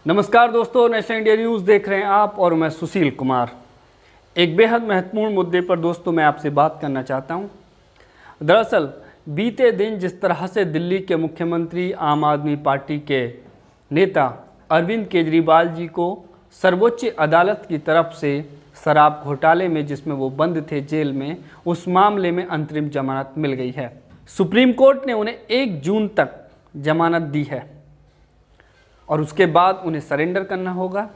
नमस्कार दोस्तों, national India news देख रहे हैं आप और मैं सुशील कुमार। एक बेहद महत्वपूर्ण मुद्दे पर दोस्तों मैं आपसे बात करना चाहता हूं। दरअसल बीते दिन जिस तरह से दिल्ली के मुख्यमंत्री आम आदमी पार्टी के नेता अरविंद केजरीवाल जी को सर्वोच्च अदालत की तरफ से शराब घोटाले में जिसमें वो बंद थे जेल में, उस मामले में अंतरिम जमानत मिल गई है। सुप्रीम कोर्ट ने उन्हें 1 जून तक जमानत दी है और उसके बाद उन्हें सरेंडर करना होगा।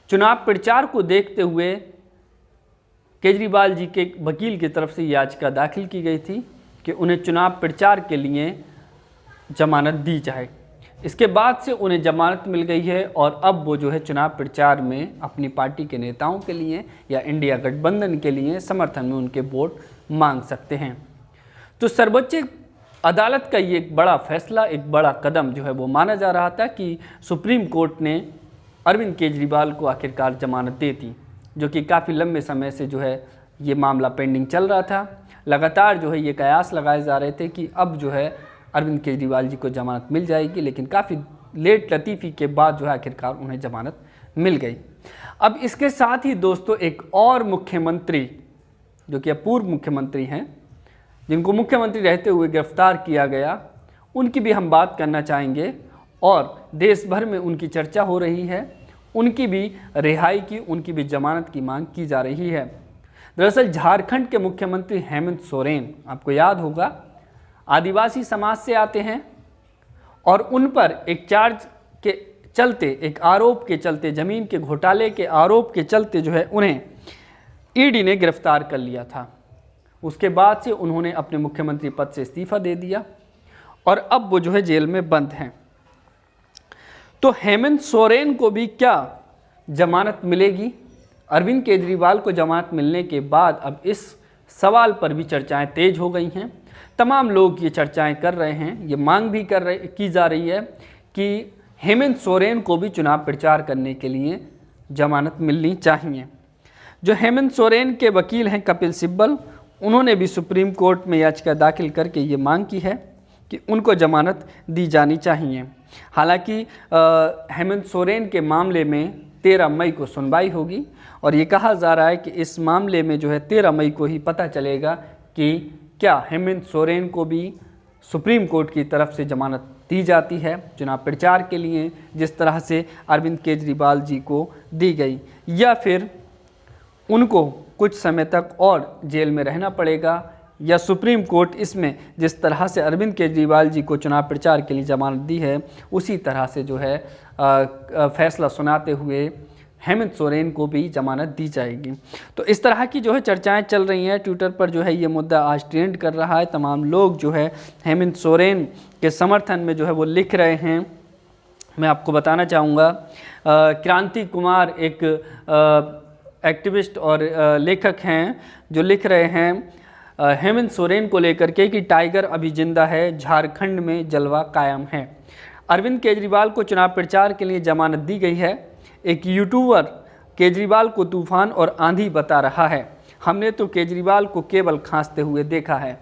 चुनाव प्रचार को देखते हुए केजरीवाल जी के वकील की तरफ से याचिका दाखिल की गई थी कि उन्हें चुनाव प्रचार के लिए जमानत दी जाए। इसके बाद से उन्हें जमानत मिल गई है और अब वो जो है चुनाव प्रचार में अपनी पार्टी के नेताओं के लिए या इंडिया गठबंधन के लिए समर्थन में उनके वोट मांग सकते हैं। तो सर्वोच्च अदालत का ये एक बड़ा फैसला, एक बड़ा कदम जो है वो माना जा रहा था कि सुप्रीम कोर्ट ने अरविंद केजरीवाल को आखिरकार जमानत दे दी, जो कि काफ़ी लंबे समय से जो है ये मामला पेंडिंग चल रहा था। लगातार जो है ये कयास लगाए जा रहे थे कि अब जो है अरविंद केजरीवाल जी को जमानत मिल जाएगी, लेकिन काफ़ी लेट लतीफ़ी के बाद जो है आखिरकार उन्हें जमानत मिल गई। अब इसके साथ ही दोस्तों एक और मुख्यमंत्री जो कि पूर्व मुख्यमंत्री हैं, जिनको मुख्यमंत्री रहते हुए गिरफ्तार किया गया, उनकी भी हम बात करना चाहेंगे और देश भर में उनकी चर्चा हो रही है। उनकी भी रिहाई की, उनकी भी जमानत की मांग की जा रही है। दरअसल झारखंड के मुख्यमंत्री हेमंत सोरेन, आपको याद होगा, आदिवासी समाज से आते हैं और उन पर एक चार्ज के चलते, एक आरोप के चलते, ज़मीन के घोटाले के आरोप के चलते जो है उन्हें ईडी ने गिरफ्तार कर लिया था। उसके बाद से उन्होंने अपने मुख्यमंत्री पद से इस्तीफा दे दिया और अब वो जो है जेल में बंद हैं। तो हेमंत सोरेन को भी क्या जमानत मिलेगी? अरविंद केजरीवाल को जमानत मिलने के बाद अब इस सवाल पर भी चर्चाएं तेज हो गई हैं। तमाम लोग ये चर्चाएं कर रहे हैं, ये मांग भी की जा रही है कि हेमंत सोरेन को भी चुनाव प्रचार करने के लिए जमानत मिलनी चाहिए। जो हेमंत सोरेन के वकील हैं कपिल सिब्बल, उन्होंने भी सुप्रीम कोर्ट में याचिका दाखिल करके ये मांग की है कि उनको जमानत दी जानी चाहिए। हालांकि हेमंत सोरेन के मामले में 13 मई को सुनवाई होगी और ये कहा जा रहा है कि इस मामले में जो है 13 मई को ही पता चलेगा कि क्या हेमंत सोरेन को भी सुप्रीम कोर्ट की तरफ से जमानत दी जाती है चुनाव प्रचार के लिए, जिस तरह से अरविंद केजरीवाल जी को दी गई, या फिर उनको कुछ समय तक और जेल में रहना पड़ेगा, या सुप्रीम कोर्ट इसमें जिस तरह से अरविंद केजरीवाल जी को चुनाव प्रचार के लिए जमानत दी है उसी तरह से जो है फैसला सुनाते हुए हेमंत सोरेन को भी जमानत दी जाएगी। तो इस तरह की जो है चर्चाएं चल रही हैं। ट्विटर पर जो है ये मुद्दा आज ट्रेंड कर रहा है। तमाम लोग जो है हेमंत सोरेन के समर्थन में जो है वो लिख रहे हैं। मैं आपको बताना चाहूँगा, क्रांति कुमार एक एक्टिविस्ट और लेखक हैं जो लिख रहे हैं हेमंत सोरेन को लेकर के कि टाइगर अभी जिंदा है, झारखंड में जलवा कायम है। अरविंद केजरीवाल को चुनाव प्रचार के लिए जमानत दी गई है। एक यूट्यूबर केजरीवाल को तूफान और आंधी बता रहा है। हमने तो केजरीवाल को केवल खांसते हुए देखा है।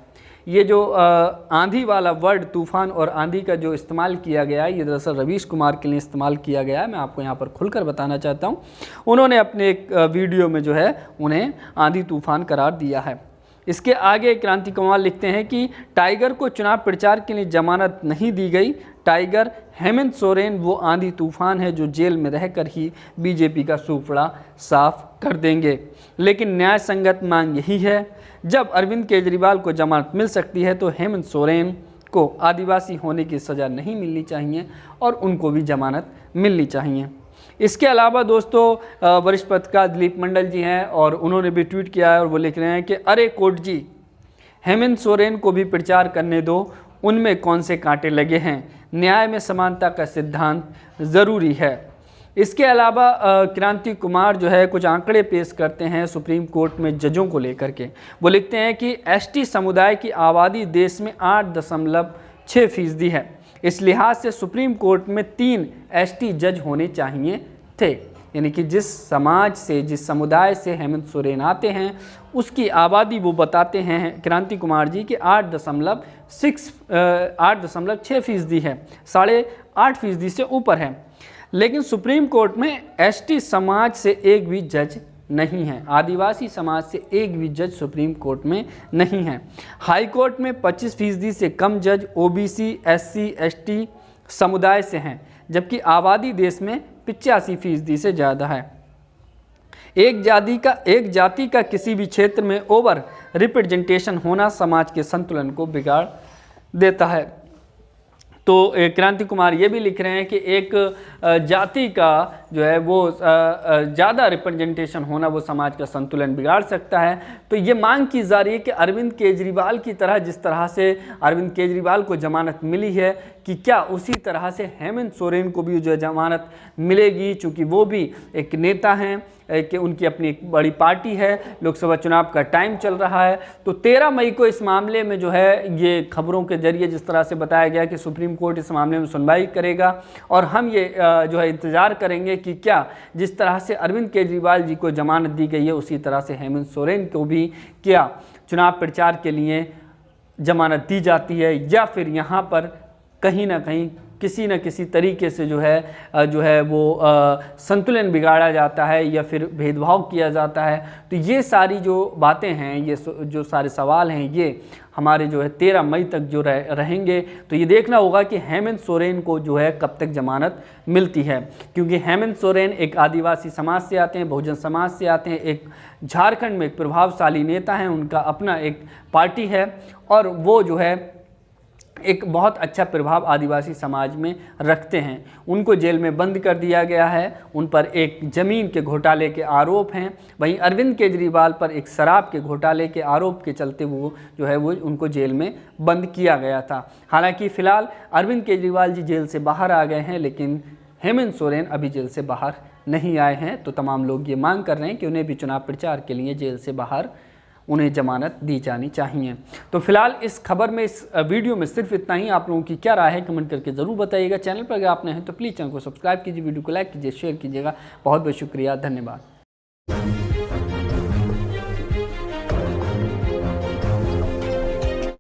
ये जो आंधी वाला वर्ड, तूफान और आंधी का जो इस्तेमाल किया गया है, ये दरअसल रवीश कुमार के लिए इस्तेमाल किया गया है। मैं आपको यहाँ पर खुलकर बताना चाहता हूँ। उन्होंने अपने एक वीडियो में जो है उन्हें आंधी तूफान करार दिया है। इसके आगे क्रांति कुमार लिखते हैं कि टाइगर को चुनाव प्रचार के लिए जमानत नहीं दी गई। टाइगर हेमंत सोरेन वो आंधी तूफान है जो जेल में रहकर ही बीजेपी का सूफड़ा साफ कर देंगे। लेकिन न्याय संगत मांग यही है, जब अरविंद केजरीवाल को जमानत मिल सकती है तो हेमंत सोरेन को आदिवासी होने की सज़ा नहीं मिलनी चाहिए और उनको भी जमानत मिलनी चाहिए। इसके अलावा दोस्तों वरिष्ठ पत्रकार दिलीप मंडल जी हैं और उन्होंने भी ट्वीट किया है और वो लिख रहे हैं कि अरे कोर्ट जी, हेमंत सोरेन को भी प्रचार करने दो, उनमें कौन से कांटे लगे हैं, न्याय में समानता का सिद्धांत ज़रूरी है। इसके अलावा क्रांति कुमार जो है कुछ आंकड़े पेश करते हैं सुप्रीम कोर्ट में जजों को लेकर के। वो लिखते हैं कि एसटी समुदाय की आबादी देश में 8.6% है। इस लिहाज से सुप्रीम कोर्ट में 3 एसटी जज होने चाहिए थे। यानी कि जिस समाज से, जिस समुदाय से हेमंत सोरेन आते हैं उसकी आबादी वो बताते हैं क्रांति कुमार जी कि 8.6% है, 8.5% से ऊपर है। लेकिन सुप्रीम कोर्ट में एसटी समाज से एक भी जज नहीं है, आदिवासी समाज से एक भी जज सुप्रीम कोर्ट में नहीं है। हाई कोर्ट में 25% से कम जज ओबीसी, एससी, एसटी समुदाय से हैं, जबकि आबादी देश में 85% से ज़्यादा है। एक जाति का किसी भी क्षेत्र में ओवर रिप्रेजेंटेशन होना समाज के संतुलन को बिगाड़ देता है। तो क्रांति कुमार ये भी लिख रहे हैं कि एक जाति का जो है वो ज़्यादा रिप्रेजेंटेशन होना वो समाज का संतुलन बिगाड़ सकता है। तो ये मांग की जा रही है कि अरविंद केजरीवाल की तरह, जिस तरह से अरविंद केजरीवाल को जमानत मिली है, कि क्या उसी तरह से हेमंत सोरेन को भी जो जमानत मिलेगी, चूँकि वो भी एक नेता हैं, कि उनकी अपनी एक बड़ी पार्टी है, लोकसभा चुनाव का टाइम चल रहा है। तो 13 मई को इस मामले में जो है ये खबरों के जरिए जिस तरह से बताया गया कि सुप्रीम कोर्ट इस मामले में सुनवाई करेगा, और हम ये जो है इंतज़ार करेंगे कि क्या जिस तरह से अरविंद केजरीवाल जी को जमानत दी गई है उसी तरह से हेमंत सोरेन को भी क्या चुनाव प्रचार के लिए जमानत दी जाती है, या फिर यहाँ पर कहीं ना कहीं किसी न किसी तरीके से जो है वो संतुलन बिगाड़ा जाता है या फिर भेदभाव किया जाता है। तो ये सारी जो बातें हैं, ये जो सारे सवाल हैं, ये हमारे जो है 13 मई तक जो रहेंगे। तो ये देखना होगा कि हेमंत सोरेन को जो है कब तक जमानत मिलती है, क्योंकि हेमंत सोरेन एक आदिवासी समाज से आते हैं, बहुजन समाज से आते हैं, एक झारखंड में एक प्रभावशाली नेता हैं, उनका अपना एक पार्टी है, और वो जो है एक बहुत अच्छा प्रभाव आदिवासी समाज में रखते हैं। उनको जेल में बंद कर दिया गया है, उन पर एक ज़मीन के घोटाले के आरोप हैं। वहीं अरविंद केजरीवाल पर एक शराब के घोटाले के आरोप के चलते वो जो है वो उनको जेल में बंद किया गया था। हालांकि फ़िलहाल अरविंद केजरीवाल जी जेल से बाहर आ गए हैं, लेकिन हेमंत सोरेन अभी जेल से बाहर नहीं आए हैं। तो तमाम लोग ये मांग कर रहे हैं कि उन्हें भी चुनाव प्रचार के लिए जेल से बाहर उन्हें जमानत दी जानी चाहिए। तो फिलहाल इस खबर में, इस वीडियो में सिर्फ इतना ही। आप लोगों की क्या राय है कमेंट करके ज़रूर बताइएगा। चैनल पर अगर आप नए हैं तो प्लीज़ चैनल को सब्सक्राइब कीजिए, वीडियो को लाइक कीजिए, शेयर कीजिएगा। बहुत बहुत शुक्रिया, धन्यवाद।